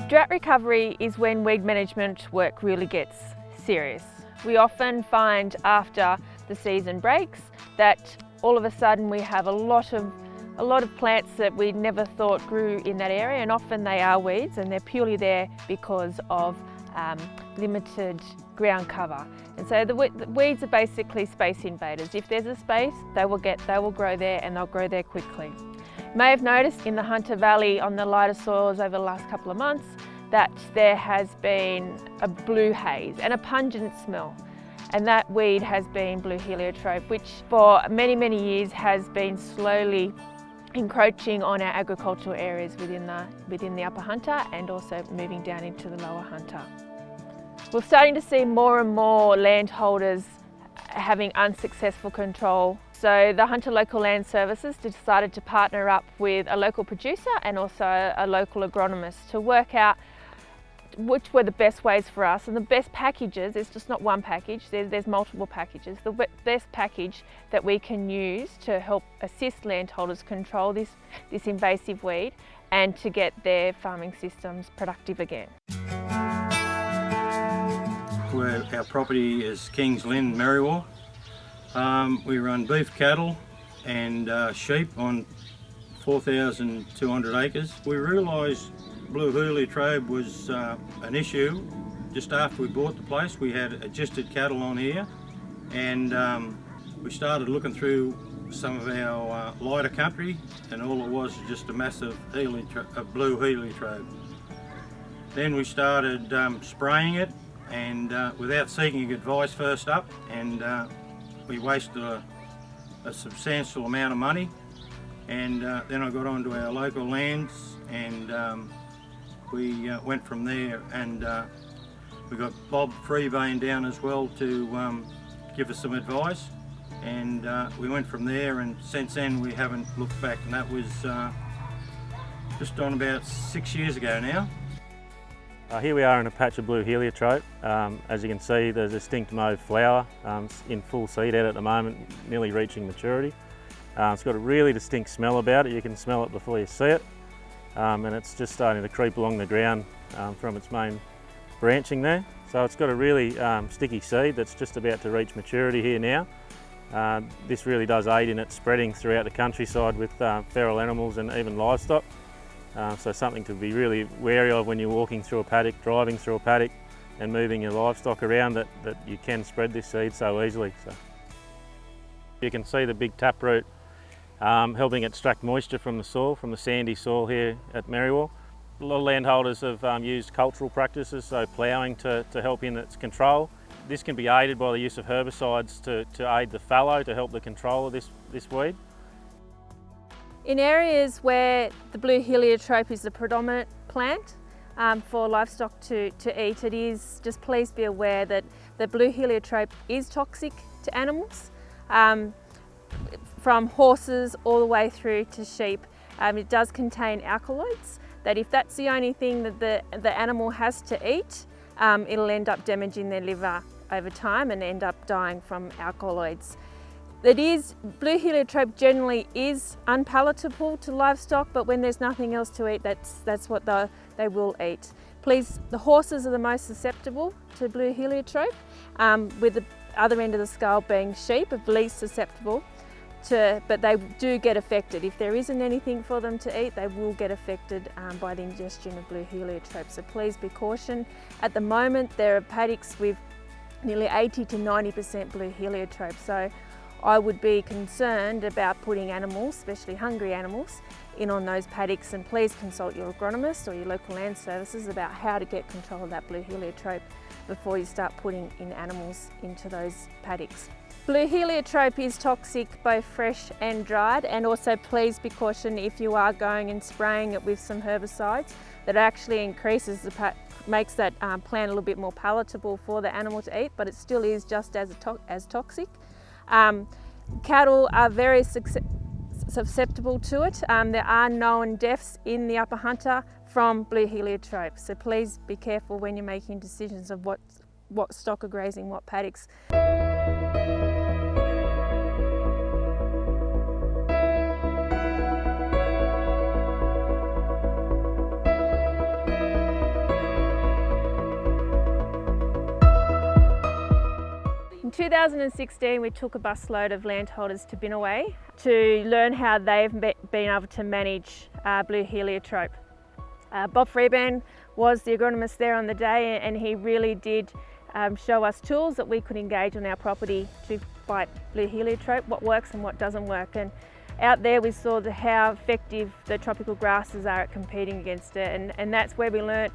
Drought recovery is when weed management work really gets serious. We often find after the season breaks that all of a sudden we have a lot of plants that we never thought grew in that area, and often they are weeds and they're purely there because of limited ground cover. And so the weeds are basically space invaders. If there's a space, they will grow there, and they'll grow there quickly. You may have noticed in the Hunter Valley on the lighter soils over the last couple of months that there has been a blue haze and a pungent smell. And that weed has been Blue Heliotrope, which for many, many years has been slowly encroaching on our agricultural areas within the Upper Hunter and also moving down into the Lower Hunter. We're starting to see more and more landholders having unsuccessful control. So the Hunter Local Land Services decided to partner up with a local producer and also a local agronomist to work out which were the best ways for us, and the best packages. It's just not one package, there's multiple packages. The best package that we can use to help assist landholders control this invasive weed and to get their farming systems productive again. Our property is Kingslyn, Merriwa. We run beef cattle and sheep on 4,200 acres. We realised Blue Heliotrope was an issue just after we bought the place. We had adjusted cattle on here, and we started looking through some of our lighter country, and all it was just a massive Blue Heliotrope. Then we started spraying it, and without seeking advice first up, and we wasted a substantial amount of money. And then I got onto our local lands, and we went from there, and we got Bob Freebairn down as well to give us some advice, and we went from there, and since then we haven't looked back, and that was just on about 6 years ago now. Here we are in a patch of Blue Heliotrope. As you can see, there's a distinct mauve flower in full seed out at the moment, nearly reaching maturity. It's got a really distinct smell about it. You can smell it before you see it. And it's just starting to creep along the ground from its main branching there. So it's got a really sticky seed that's just about to reach maturity here now. This really does aid in its spreading throughout the countryside with feral animals and even livestock. So something to be really wary of when you're walking through a paddock, driving through a paddock and moving your livestock around, that you can spread this seed so easily. So you can see the big taproot helping extract moisture from the soil, from the sandy soil here at Merriwa. A lot of landholders have used cultural practices, so ploughing to help in its control. This can be aided by the use of herbicides to aid the fallow, to help the control of this weed. In areas where the Blue Heliotrope is the predominant plant for livestock to eat, just please be aware that the Blue Heliotrope is toxic to animals. From horses all the way through to sheep. It does contain alkaloids, that if that's the only thing that the animal has to eat, it'll end up damaging their liver over time and end up dying from alkaloids. Blue Heliotrope generally is unpalatable to livestock, but when there's nothing else to eat, that's what they will eat. Please, the horses are the most susceptible to Blue Heliotrope, with the other end of the scale being sheep, are least susceptible. But they do get affected. If there isn't anything for them to eat, they will get affected by the ingestion of Blue Heliotrope. So please be cautioned. At the moment, there are paddocks with nearly 80 to 90% Blue Heliotrope. So I would be concerned about putting animals, especially hungry animals, in on those paddocks, and please consult your agronomist or your local land services about how to get control of that Blue Heliotrope before you start putting in animals into those paddocks. Blue Heliotrope is toxic both fresh and dried, and also please be cautioned if you are going and spraying it with some herbicides, that actually increases makes that plant a little bit more palatable for the animal to eat, but it still is just as toxic. Cattle are very susceptible to it. There are known deaths in the Upper Hunter from Blue Heliotrope, so please be careful when you're making decisions of what stock are grazing what paddocks. In 2016, we took a busload of landholders to Binaway to learn how they've been able to manage blue heliotrope. Bob Freebairn was the agronomist there on the day, and he really did show us tools that we could engage on our property to fight blue heliotrope, what works and what doesn't work. And out there we saw how effective the tropical grasses are at competing against it, and that's where we learnt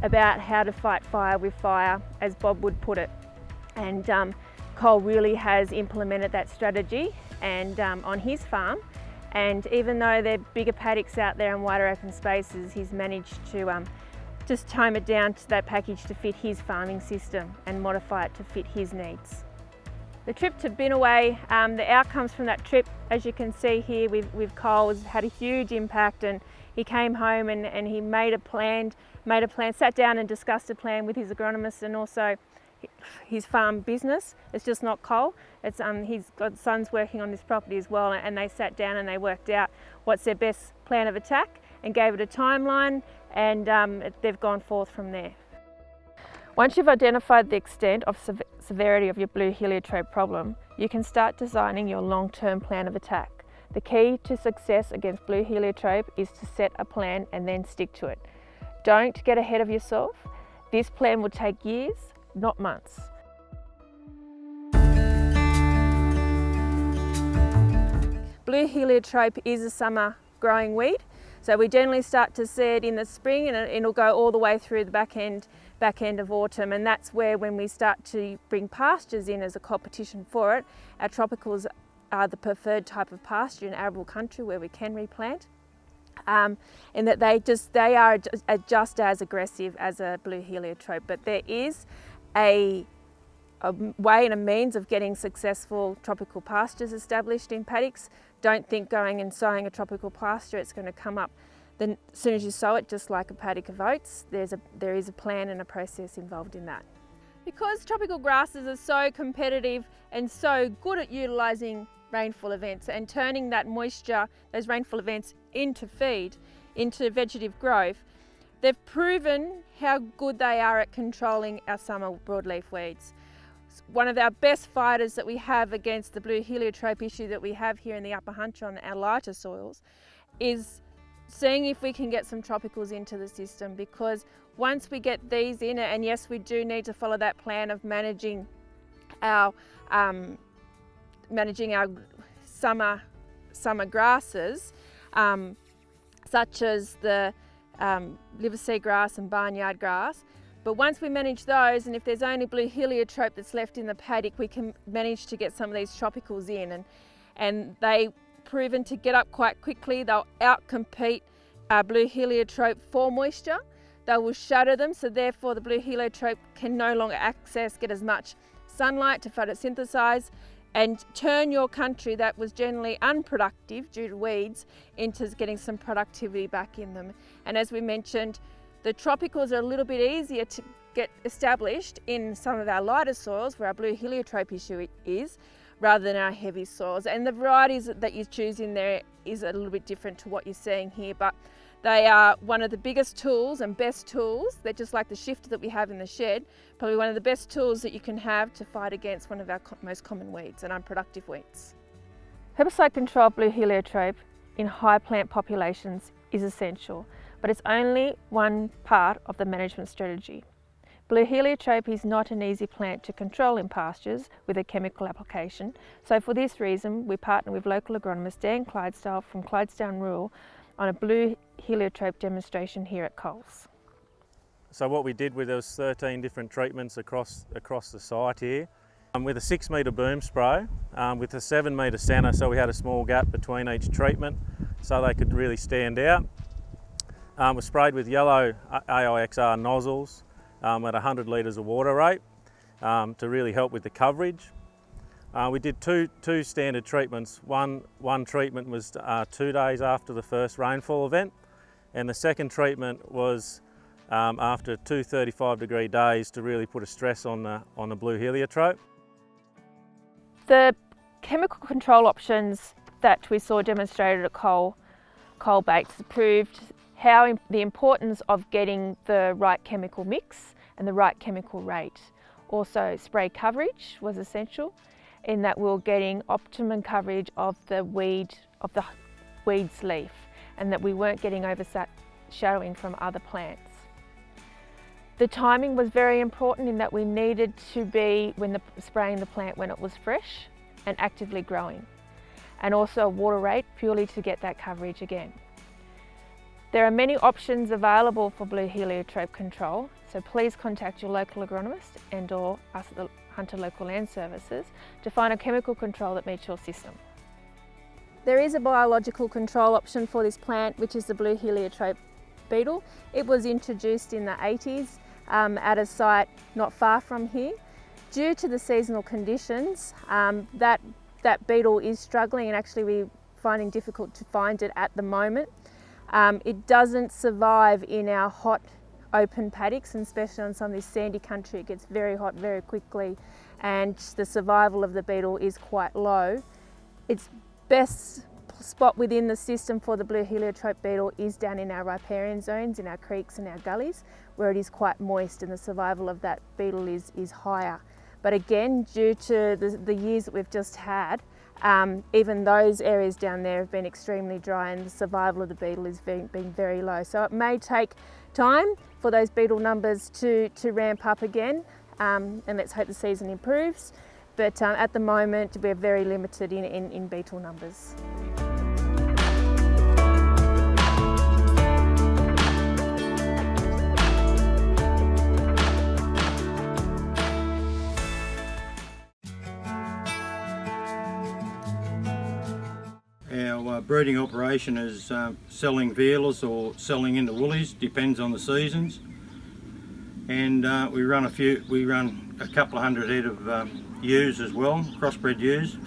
about how to fight fire with fire, as Bob would put it. And Col really has implemented that strategy and on his farm, and even though there are bigger paddocks out there and wider open spaces, he's managed to just tone it down to that package to fit his farming system and modify it to fit his needs. The trip to Binaway, the outcomes from that trip, as you can see here with Col, has had a huge impact, and he came home and he made a plan, sat down and discussed a plan with his agronomist and also his farm business. It's just not Col, it's he's got sons working on this property as well, and they sat down and they worked out what's their best plan of attack and gave it a timeline, and they've gone forth from there. Once you've identified the extent of severity of your blue heliotrope problem, you can start designing your long-term plan of attack. The key to success against blue heliotrope is to set a plan and then stick to it. Don't get ahead of yourself. This plan will take years, not months. Blue heliotrope is a summer growing weed, so we generally start to see it in the spring, and it'll go all the way through the back end of autumn, and that's where, when we start to bring pastures in as a competition for it, our tropicals are the preferred type of pasture in arable country where we can replant, in that they are just as aggressive as a blue heliotrope. But there is a way and a means of getting successful tropical pastures established in paddocks. Don't think going and sowing a tropical pasture it's going to come up then as soon as you sow it, just like a paddock of oats. There is a plan and a process involved in that. Because tropical grasses are so competitive and so good at utilising rainfall events and turning that moisture, those rainfall events, into feed, into vegetative growth, they've proven how good they are at controlling our summer broadleaf weeds. One of our best fighters that we have against the blue heliotrope issue that we have here in the Upper Hunter on our lighter soils is seeing if we can get some tropicals into the system, because once we get these in, and yes, we do need to follow that plan of managing our summer grasses, such as the liver seed grass and barnyard grass. But once we manage those, and if there's only blue heliotrope that's left in the paddock, we can manage to get some of these tropicals in, and they proven to get up quite quickly. They'll outcompete blue heliotrope for moisture. They will shatter them, so therefore the blue heliotrope can no longer get as much sunlight to photosynthesize and turn your country that was generally unproductive due to weeds into getting some productivity back in them. And as we mentioned, the tropicals are a little bit easier to get established in some of our lighter soils where our blue heliotrope issue is, rather than our heavy soils. And the varieties that you choose in there is a little bit different to what you're seeing here, but they are one of the biggest tools and best tools. They're just like the shifter that we have in the shed, probably one of the best tools that you can have to fight against one of our most common weeds and unproductive weeds. Herbicide control of blue heliotrope in high plant populations is essential, but it's only one part of the management strategy. Blue heliotrope is not an easy plant to control in pastures with a chemical application, so for this reason we partner with local agronomist Dan Clydsdale from Clydsdale Rural on a blue heliotrope demonstration here at Col's. So what we did with those 13 different treatments across the site here, with a 6 metre boom spray, with a 7 metre centre, so we had a small gap between each treatment so they could really stand out. We sprayed with yellow AIXR nozzles at 100 litres of water rate to really help with the coverage. We did two standard treatments. One treatment was 2 days after the first rainfall event, and the second treatment was after 2 35-degree days to really put a stress on the blue heliotrope. The chemical control options that we saw demonstrated at Col Bates proved the importance of getting the right chemical mix and the right chemical rate. Also, spray coverage was essential in that we were getting optimum coverage of the weed's leaf, and that we weren't getting overshadowing from other plants. The timing was very important in that we needed to be spraying the plant when it was fresh and actively growing, and also a water rate purely to get that coverage again. There are many options available for blue heliotrope control, so please contact your local agronomist and or us at the Hunter Local Land Services to find a chemical control that meets your system. There is a biological control option for this plant, which is the blue heliotrope beetle. It was introduced in the 80s at a site not far from here. Due to the seasonal conditions, that beetle is struggling, and actually we're finding difficult to find it at the moment. It doesn't survive in our hot open paddocks, and especially on some of this sandy country it gets very hot very quickly, and the survival of the beetle is quite low. Its best spot within the system for the blue heliotrope beetle is down in our riparian zones, in our creeks and our gullies, where it is quite moist and the survival of that beetle is higher. But again, due to the years that we've just had, even those areas down there have been extremely dry, and the survival of the beetle is being very low. So it may take time for those beetle numbers to ramp up again, and let's hope the season improves. But at the moment we're very limited in beetle numbers. Our breeding operation is selling vealers or selling into woolies, depends on the seasons. And we run a couple of hundred head of ewes as well, crossbred ewes.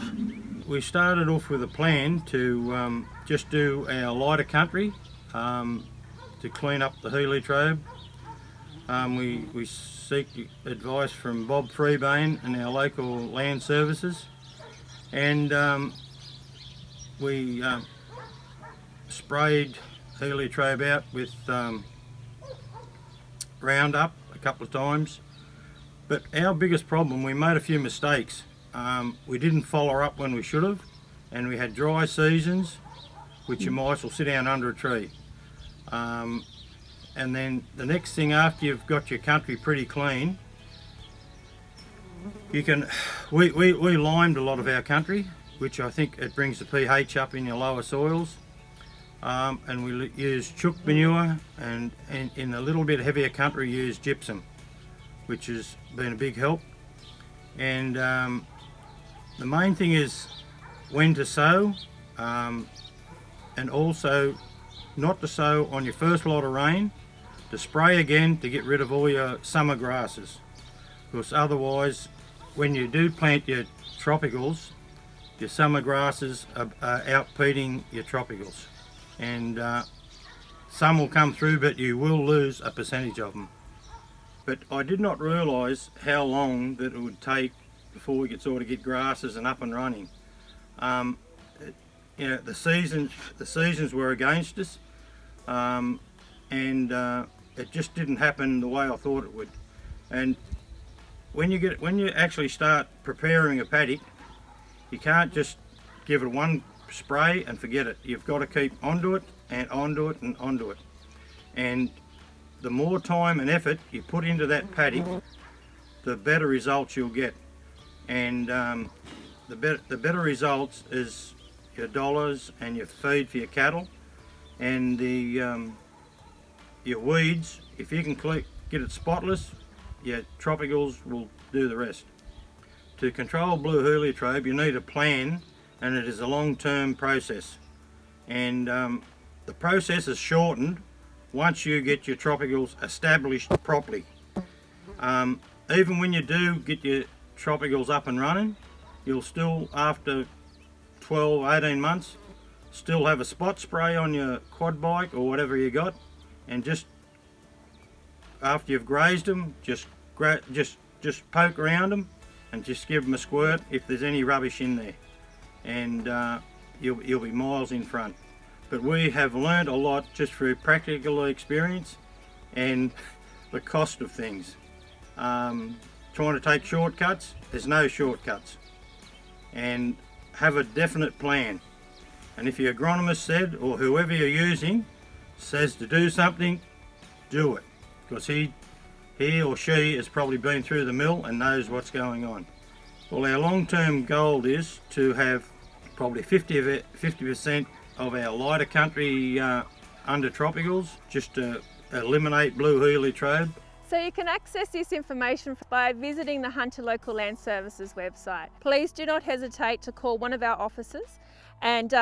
We started off with a plan to just do our lighter country to clean up the heliotrope. We seek advice from Bob Freebairn and our local land services, and we sprayed heliotrope out with Roundup a couple of times. But our biggest problem, we made a few mistakes. We didn't follow up when we should have, and we had dry seasons, which you might as well sit down under a tree. And then the next thing, after you've got your country pretty clean, we limed a lot of our country, which I think it brings the pH up in your lower soils. And we use chook manure, and in a little bit heavier country use gypsum, which has been a big help. And the main thing is when to sow, and also not to sow on your first lot of rain, to spray again to get rid of all your summer grasses, because otherwise when you do plant your tropicals, your summer grasses are outpeating your tropicals, and some will come through, but you will lose a percentage of them. But I did not realise how long that it would take before we could sort of get grasses and up and running. You know, the seasons were against us, and it just didn't happen the way I thought it would. And when you actually start preparing a paddock, you can't just give it one spray and forget it. You've got to keep onto it and onto it and onto it. And the more time and effort you put into that paddock, the better results you'll get. And the better results is your dollars and your feed for your cattle, and your weeds. If you can get it spotless, your tropicals will do the rest. To control blue heliotrope, you need a plan, and it is a long-term process. And the process is shortened once you get your tropicals established properly. Even when you do get your tropicals up and running, you'll still, after 12-18 months, still have a spot spray on your quad bike or whatever you got, and just after you've grazed them, just poke around them and just give them a squirt if there's any rubbish in there, and you'll be miles in front. But we have learned a lot just through practical experience and the cost of things. trying to take shortcuts. There's no shortcuts. And have a definite plan. And if your agronomist said, or whoever you're using, says to do something, do it. Because he or she has probably been through the mill and knows what's going on. Well, our long-term goal is to have probably 50% of our lighter country under tropicals, just to eliminate blue heliotrope. So you can access this information by visiting the Hunter Local Land Services website. Please do not hesitate to call one of our officers and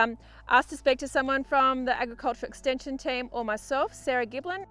ask to speak to someone from the Agricultural Extension team or myself, Sarah Giblin.